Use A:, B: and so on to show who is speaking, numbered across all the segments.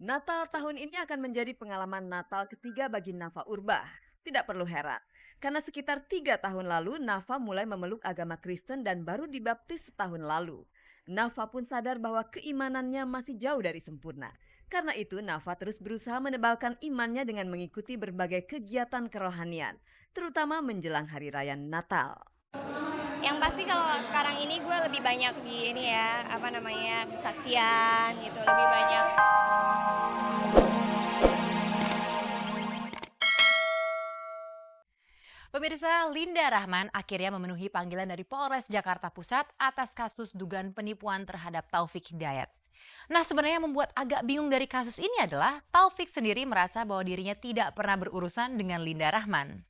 A: Natal tahun ini akan menjadi pengalaman Natal ketiga bagi Nafa Urbah. Tidak perlu heran, karena sekitar 3 tahun lalu Nafa mulai memeluk agama Kristen dan baru dibaptis setahun lalu. Nafa pun sadar bahwa keimanannya masih jauh dari sempurna. Karena itu Nafa terus berusaha menebalkan imannya dengan mengikuti berbagai kegiatan kerohanian, terutama menjelang Hari Raya Natal.
B: Yang pasti kalau sekarang ini gue lebih banyak di ini ya, apa namanya, saksian gitu, lebih banyak.
C: Pemirsa, Linda Rahman akhirnya memenuhi panggilan dari Polres Jakarta Pusat atas kasus dugaan penipuan terhadap Taufik Hidayat. Nah, sebenarnya yang membuat agak bingung dari kasus ini adalah Taufik sendiri merasa bahwa dirinya tidak pernah berurusan dengan Linda Rahman.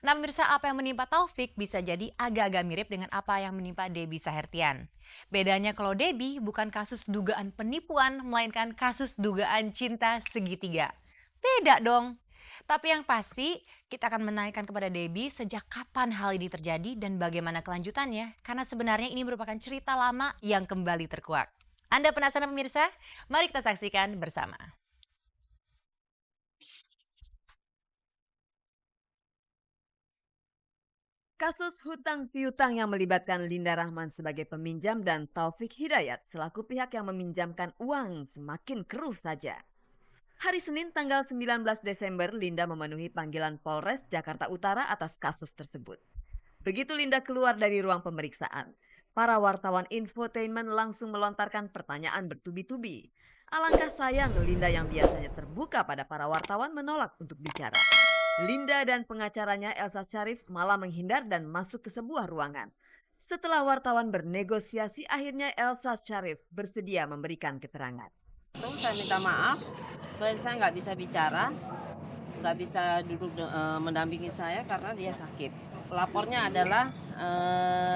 C: Nah, pemirsa, apa yang menimpa Taufik bisa jadi agak-agak mirip dengan apa yang menimpa Debbie Sahertian. Bedanya kalau Debbie bukan kasus dugaan penipuan, melainkan kasus dugaan cinta segitiga. Beda dong. Tapi yang pasti, kita akan menanyakan kepada Debbie sejak kapan hal ini terjadi dan bagaimana kelanjutannya. Karena sebenarnya ini merupakan cerita lama yang kembali terkuak. Anda penasaran pemirsa? Mari kita saksikan bersama.
A: Kasus hutang piutang yang melibatkan Linda Rahman sebagai peminjam dan Taufik Hidayat selaku pihak yang meminjamkan uang semakin keruh saja. Hari Senin tanggal 19 Desember, Linda memenuhi panggilan Polres Jakarta Utara atas kasus tersebut. Begitu Linda keluar dari ruang pemeriksaan, para wartawan infotainment langsung melontarkan pertanyaan bertubi-tubi. Alangkah sayang Linda yang biasanya terbuka pada para wartawan menolak untuk bicara. Linda dan pengacaranya Elsa Syarif malah menghindar dan masuk ke sebuah ruangan. Setelah wartawan bernegosiasi, akhirnya Elsa Syarif bersedia memberikan keterangan.
D: Saya minta maaf, klien saya nggak bisa bicara, nggak bisa duduk mendampingi saya karena dia sakit. Pelapornya adalah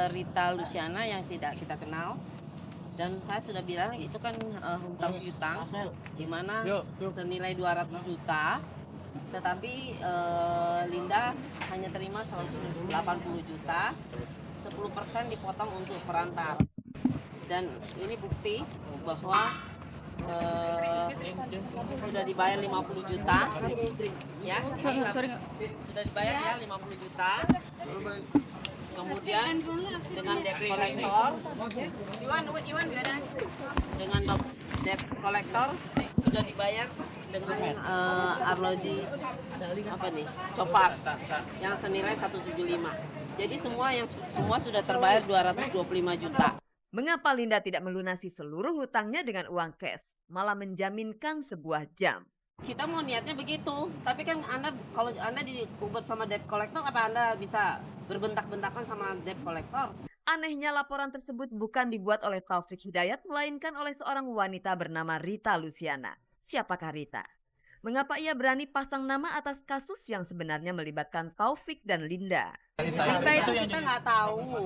D: Rita Luciana yang tidak kita kenal. Dan saya sudah bilang itu kan hutang piutang, di mana senilai 200 juta. Tetapi Linda hanya terima 180 juta, 10% dipotong untuk perantar. Dan ini bukti bahwa sudah dibayar 50 juta ya, sudah dibayar ya 50 juta. Kemudian dengan debt collector sudah dibayar dengan arloji copar yang senilai 175. Jadi semua sudah terbayar 225 juta.
A: Mengapa Linda tidak melunasi seluruh hutangnya dengan uang cash, malah menjaminkan sebuah jam?
D: Kita mau niatnya begitu, tapi kan kalau Anda dikubur sama debt collector, apa Anda bisa berbentak-bentakan sama debt collector?
A: Anehnya laporan tersebut bukan dibuat oleh Taufik Hidayat, melainkan oleh seorang wanita bernama Rita Luciana. Siapakah Rita? Mengapa ia berani pasang nama atas kasus yang sebenarnya melibatkan Taufik dan Linda?
D: Rita itu kita nggak tahu,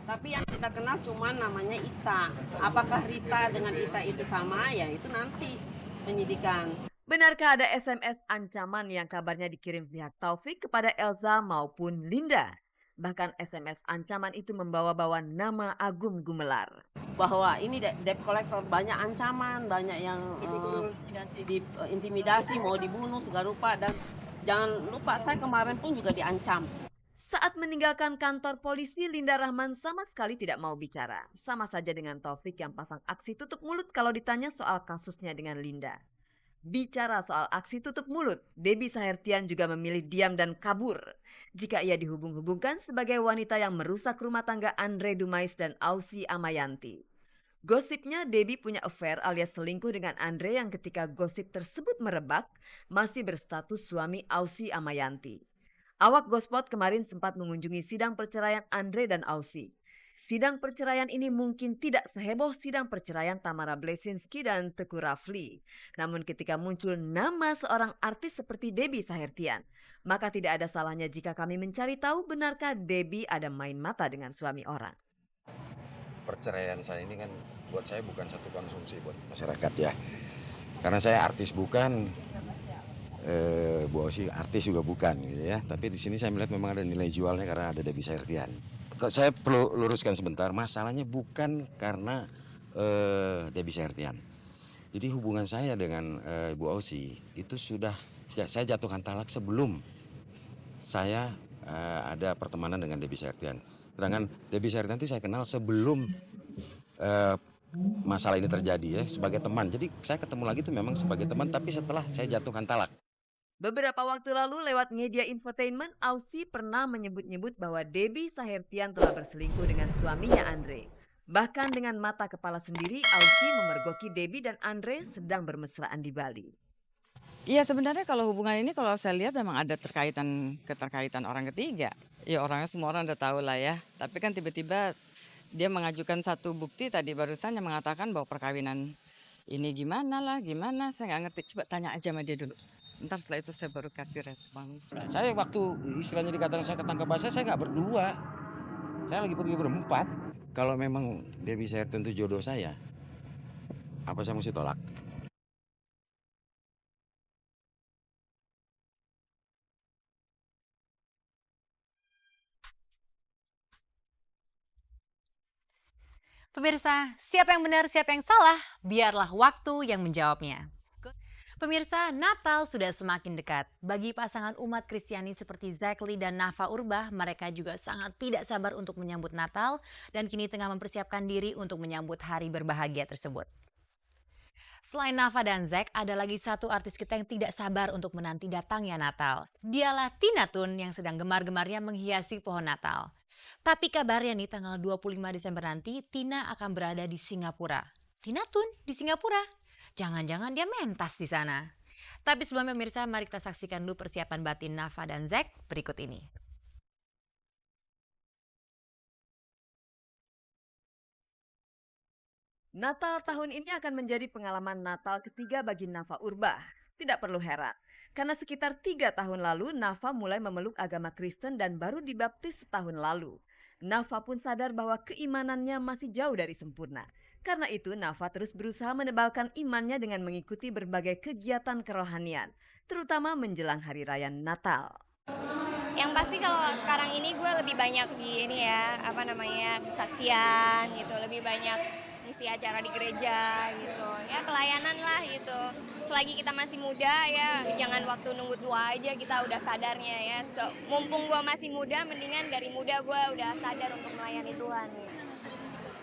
D: tapi yang kita kenal cuma namanya Ita. Apakah Rita dengan Ita itu sama? Ya itu nanti penyidikan.
A: Benarkah ada SMS ancaman yang kabarnya dikirim pihak Taufik kepada Elsa maupun Linda? Bahkan SMS ancaman itu membawa-bawa nama Agung Gumelar.
D: Bahwa ini debt collector, banyak ancaman, banyak yang intimidasi, mau dibunuh segala rupa. Dan jangan lupa saya kemarin pun juga diancam.
A: Saat meninggalkan kantor polisi, Linda Rahman sama sekali tidak mau bicara. Sama saja dengan Taufik yang pasang aksi tutup mulut kalau ditanya soal kasusnya dengan Linda. Bicara soal aksi tutup mulut, Debbie Sahertian juga memilih diam dan kabur jika ia dihubung-hubungkan sebagai wanita yang merusak rumah tangga Andre Dumais dan Ausi Amayanti. Gosipnya Debbie punya affair alias selingkuh dengan Andre yang ketika gosip tersebut merebak masih berstatus suami Ausi Amayanti. Awak Gospot kemarin sempat mengunjungi sidang perceraian Andre dan Ausi. Sidang perceraian ini mungkin tidak seheboh sidang perceraian Tamara Blesinski dan Teguh Rafli. Namun ketika muncul nama seorang artis seperti Debbie Sahertian, maka tidak ada salahnya jika kami mencari tahu benarkah Debbie ada main mata dengan suami orang.
E: Perceraian saya ini kan buat saya bukan satu konsumsi buat masyarakat ya. Karena saya artis bukan, Bu Osi artis juga bukan gitu ya. Tapi di sini saya melihat memang ada nilai jualnya karena ada Debbie Sahertian. Saya perlu luruskan sebentar, masalahnya bukan karena Debbie Sahertian. Jadi hubungan saya dengan Bu Ausi itu sudah saya jatuhkan talak sebelum saya ada pertemanan dengan Debbie Sertian. Sedangkan Debbie Sertian itu saya kenal sebelum eh, masalah ini terjadi ya sebagai teman. Jadi saya ketemu lagi itu memang sebagai teman, tapi setelah saya jatuhkan talak.
A: Beberapa waktu lalu lewat media infotainment, Ausi pernah menyebut-nyebut bahwa Debbie Sahertian telah berselingkuh dengan suaminya Andre. Bahkan dengan mata kepala sendiri, Ausi memergoki Debbie dan Andre sedang bermesraan di Bali.
F: Iya sebenarnya kalau hubungan ini kalau saya lihat memang ada keterkaitan orang ketiga. Ya orangnya semua orang udah tahu lah ya. Tapi kan tiba-tiba dia mengajukan satu bukti tadi barusan yang mengatakan bahwa perkawinan ini gimana, saya nggak ngerti. Coba tanya aja sama dia dulu. Ntar setelah itu saya baru kasih respon.
E: Saya waktu istilahnya dikatakan saya ketangkep basah, saya nggak berdua. Saya lagi pergi berempat. Kalau memang Debbie Sertian itu jodoh saya, apa saya mesti tolak?
C: Pemirsa, siapa yang benar, siapa yang salah? Biarlah waktu yang menjawabnya. Pemirsa, Natal sudah semakin dekat. Bagi pasangan umat Kristiani seperti Zakli dan Nafa Urbah, mereka juga sangat tidak sabar untuk menyambut Natal dan kini tengah mempersiapkan diri untuk menyambut hari berbahagia tersebut. Selain Nafa dan Zack, ada lagi satu artis kita yang tidak sabar untuk menanti datangnya Natal. Dialah Tina Tun yang sedang gemar-gemarnya menghiasi pohon Natal. Tapi kabarnya nih tanggal 25 Desember nanti Tina akan berada di Singapura. Tina Tun di Singapura? Jangan-jangan dia mentas di sana. Tapi sebelumnya pemirsa, mari kita saksikan dulu persiapan batin Nafa dan Zack berikut ini.
A: Natal tahun ini akan menjadi pengalaman Natal ketiga bagi Nafa Urbah. Tidak perlu heran, karena sekitar 3 tahun lalu Nafa mulai memeluk agama Kristen dan baru dibaptis setahun lalu. Nafa pun sadar bahwa keimanannya masih jauh dari sempurna. Karena itu Nafa terus berusaha menebalkan imannya dengan mengikuti berbagai kegiatan kerohanian, terutama menjelang hari raya Natal.
B: Yang pasti kalau sekarang ini gue lebih banyak di ini ya, saksian gitu, lebih banyak ngisi acara di gereja gitu. Ya pelayanan lah gitu. Selagi kita masih muda ya jangan waktu nunggu tua aja kita udah sadarnya ya. So, mumpung gue masih muda mendingan dari muda gue udah sadar untuk melayani Tuhan gitu.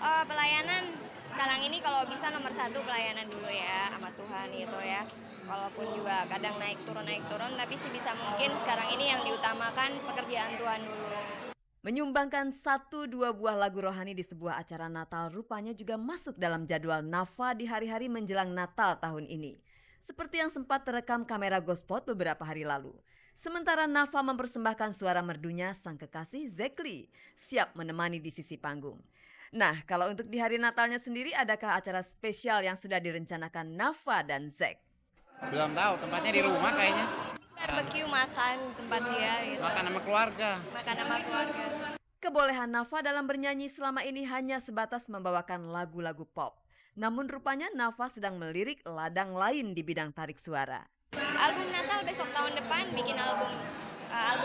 B: Pelayanan sekarang ini kalau bisa nomor 1 pelayanan dulu ya sama Tuhan gitu ya. Walaupun juga kadang naik turun tapi sebisa mungkin sekarang ini yang diutamakan pekerjaan Tuhan dulu.
A: Menyumbangkan 1-2 buah lagu rohani di sebuah acara Natal rupanya juga masuk dalam jadwal Nafa di hari-hari menjelang Natal tahun ini. Seperti yang sempat terekam kamera Gospot beberapa hari lalu. Sementara Nafa mempersembahkan suara merdunya sang kekasih Zakli, siap menemani di sisi panggung. Nah, kalau untuk di hari Natalnya sendiri, adakah acara spesial yang sudah direncanakan Nafa dan Zack?
G: Belum tahu, tempatnya di rumah kayaknya.
B: Barbecue makan tempat dia gitu.
G: Makan sama keluarga.
B: Makan sama keluarga.
A: Kebolehan Nafa dalam bernyanyi selama ini hanya sebatas membawakan lagu-lagu pop. Namun rupanya Nafa sedang melirik ladang lain di bidang tarik suara.
B: Album Natal besok tahun depan bikin album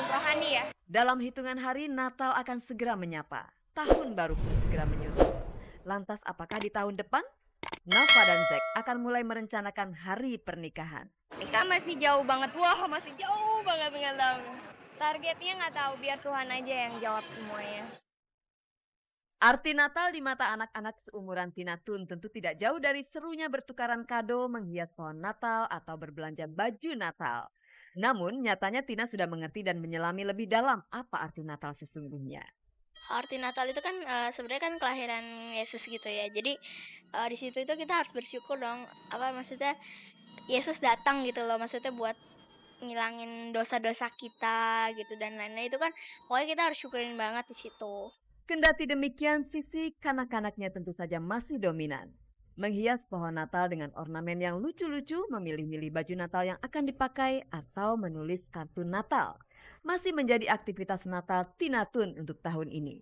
B: rohani ya.
A: Dalam hitungan hari Natal akan segera menyapa. Tahun baru pun segera menyusul. Lantas apakah di tahun depan Nafa dan Zack akan mulai merencanakan hari pernikahan?
B: Nikah masih jauh banget, masih jauh banget dengan tahun. Targetnya nggak tahu, biar Tuhan aja yang jawab semuanya.
A: Arti Natal di mata anak-anak seumuran Tina Tun tentu tidak jauh dari serunya bertukaran kado, menghias pohon Natal, atau berbelanja baju Natal. Namun nyatanya Tina sudah mengerti dan menyelami lebih dalam apa arti Natal sesungguhnya.
H: Arti Natal itu kan sebenarnya kan kelahiran Yesus gitu ya. Jadi di situ itu kita harus bersyukur dong. Maksudnya Yesus datang gitu loh. Maksudnya buat ngilangin dosa-dosa kita gitu dan lain-lain itu kan. Pokoknya kita harus syukurin banget di situ.
A: Kendati demikian, sisi kanak-kanaknya tentu saja masih dominan. Menghias pohon Natal dengan ornamen yang lucu-lucu, memilih-milih baju Natal yang akan dipakai, atau menulis kartun Natal. Masih menjadi aktivitas Natal Tina Tun untuk tahun ini.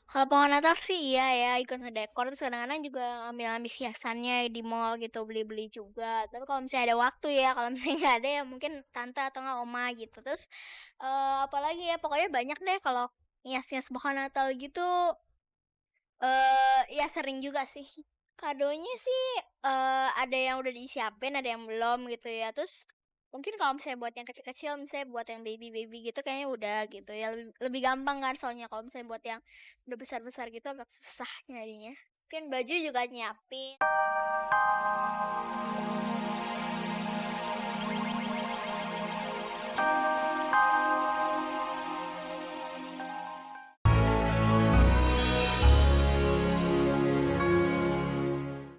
H: Kalau pohon Natal sih iya ya, ikut ngedekor. Terus kadang-kadang juga ambil-ambil hiasannya di mall gitu, beli-beli juga. Tapi kalau misalnya ada waktu ya, kalau misalnya nggak ada ya mungkin tante atau nggak oma gitu. Terus apalagi ya, pokoknya banyak deh kalau hias-hias pohon Natal gitu. Ya sering juga sih. Kadonya sih, ada yang udah disiapin, ada yang belum gitu ya. Terus mungkin kalau misalnya buat yang kecil-kecil, misalnya buat yang baby-baby gitu kayaknya udah gitu ya, lebih lebih gampang kan soalnya kalau misalnya buat yang udah besar-besar gitu agak susah nyarinya. Mungkin baju juga nyiapin.